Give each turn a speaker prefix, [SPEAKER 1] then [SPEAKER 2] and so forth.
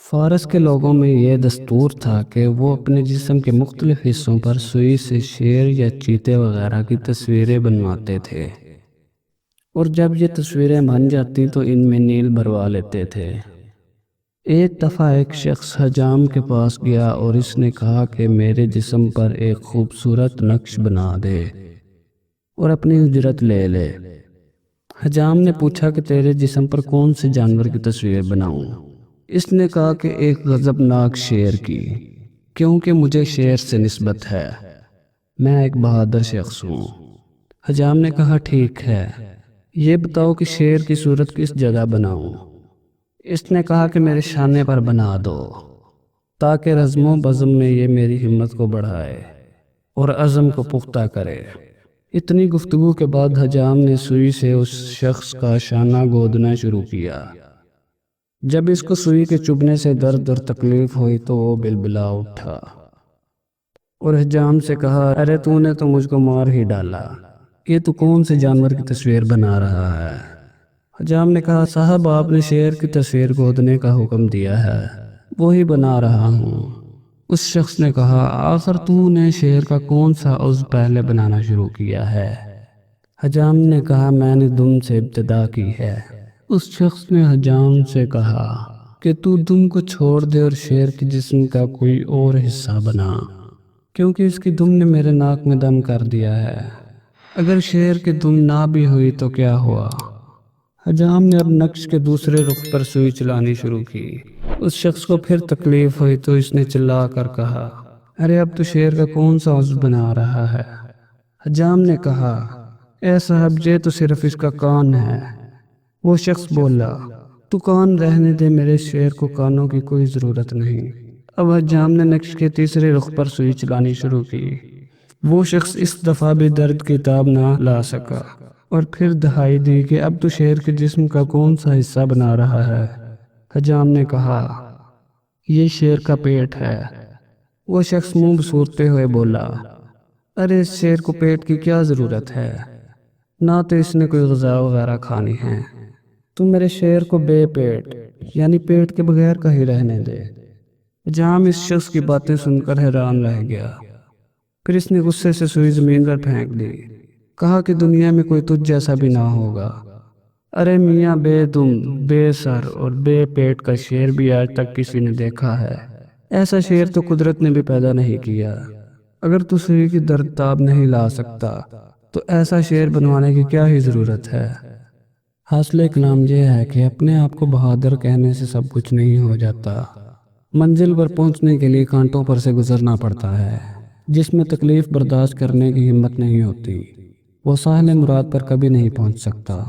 [SPEAKER 1] فارس کے لوگوں میں یہ دستور تھا کہ وہ اپنے جسم کے مختلف حصوں پر سوئی سے شیر یا چیتے وغیرہ کی تصویریں بنواتے تھے، اور جب یہ تصویریں بن جاتی تو ان میں نیل بھروا لیتے تھے۔ ایک دفعہ ایک شخص حجام کے پاس گیا اور اس نے کہا کہ میرے جسم پر ایک خوبصورت نقش بنا دے اور اپنی اجرت لے لے۔ حجام نے پوچھا کہ تیرے جسم پر کون سے جانور کی تصویر بناؤں؟ اس نے کہا کہ ایک غضبناک شیر کی، کیونکہ مجھے شیر سے نسبت ہے، میں ایک بہادر شخص ہوں۔ حجام نے کہا ٹھیک ہے، یہ بتاؤ کہ شیر کی صورت کس جگہ بناؤں؟ اس نے کہا کہ میرے شانے پر بنا دو، تاکہ رزم و بزم میں یہ میری ہمت کو بڑھائے اور عزم کو پختہ کرے۔ اتنی گفتگو کے بعد حجام نے سوئی سے اس شخص کا شانہ گودنا شروع کیا۔ جب اس کو سوئی کے چبھنے سے درد اور تکلیف ہوئی تو وہ بلبلا اٹھا اور حجام سے کہا، ارے تو نے تو مجھ کو مار ہی ڈالا، یہ تو کون سے جانور کی تصویر بنا رہا ہے؟ حجام نے کہا، صاحب آپ نے شیر کی تصویر گودنے کا حکم دیا ہے، وہی بنا رہا ہوں۔ اس شخص نے کہا، آخر تو نے شیر کا کون سا عضو پہلے بنانا شروع کیا ہے؟ حجام نے کہا، میں نے دم سے ابتدا کی ہے۔ اس شخص نے حجام سے کہا کہ تو دم کو چھوڑ دے اور شیر کے جسم کا کوئی اور حصہ بنا، کیونکہ اس کی دم نے میرے ناک میں دم کر دیا ہے۔ اگر شیر کی دم نہ بھی ہوئی تو کیا ہوا؟ حجام نے اب نقش کے دوسرے رخ پر سوئی چلانی شروع کی۔ اس شخص کو پھر تکلیف ہوئی تو اس نے چلا کر کہا، ارے اب تو شیر کا کون سا عضو بنا رہا ہے؟ حجام نے کہا، اے صاحب یہ تو صرف اس کا کان ہے۔ وہ شخص بولا، تو کان رہنے دے، میرے شیر کو کانوں کی کوئی ضرورت نہیں۔ اب حجام نے نقش کے تیسرے رخ پر سوئی چلانی شروع کی۔ وہ شخص اس دفعہ بھی درد کی تاب نہ لا سکا اور پھر دہائی دی کہ اب تو شیر کے جسم کا کون سا حصہ بنا رہا ہے؟ حجام نے کہا، یہ شیر کا پیٹ ہے۔ وہ شخص منہ بسورتے ہوئے بولا، ارے اس شیر کو پیٹ کی کیا ضرورت ہے؟ نہ تو اس نے کوئی غذا وغیرہ کھانی ہے، تم میرے شیر کو بے پیٹ یعنی پیٹ کے بغیر کا ہی رہنے دے۔ حجام اس شخص کی باتیں سن کر حیران رہ گیا۔ پھر اس نے غصے سے سوئی زمین پر پھینک دی، کہا کہ دنیا میں کوئی تجھ جیسا بھی نہ ہوگا۔ ارے میاں، بے دم، بے سر اور بے پیٹ کا شیر بھی آج تک کسی نے دیکھا ہے؟ ایسا شیر تو قدرت نے بھی پیدا نہیں کیا۔ اگر تو سوئی کی درد تاب نہیں لا سکتا تو ایسا شیر بنوانے کی کیا ہی ضرورت ہے؟ حاصل کلام یہ ہے کہ اپنے آپ کو بہادر کہنے سے سب کچھ نہیں ہو جاتا۔ منزل پر پہنچنے کے لیے کانٹوں پر سے گزرنا پڑتا ہے۔ جس میں تکلیف برداشت کرنے کی ہمت نہیں ہوتی وہ ساحل مراد پر کبھی نہیں پہنچ سکتا۔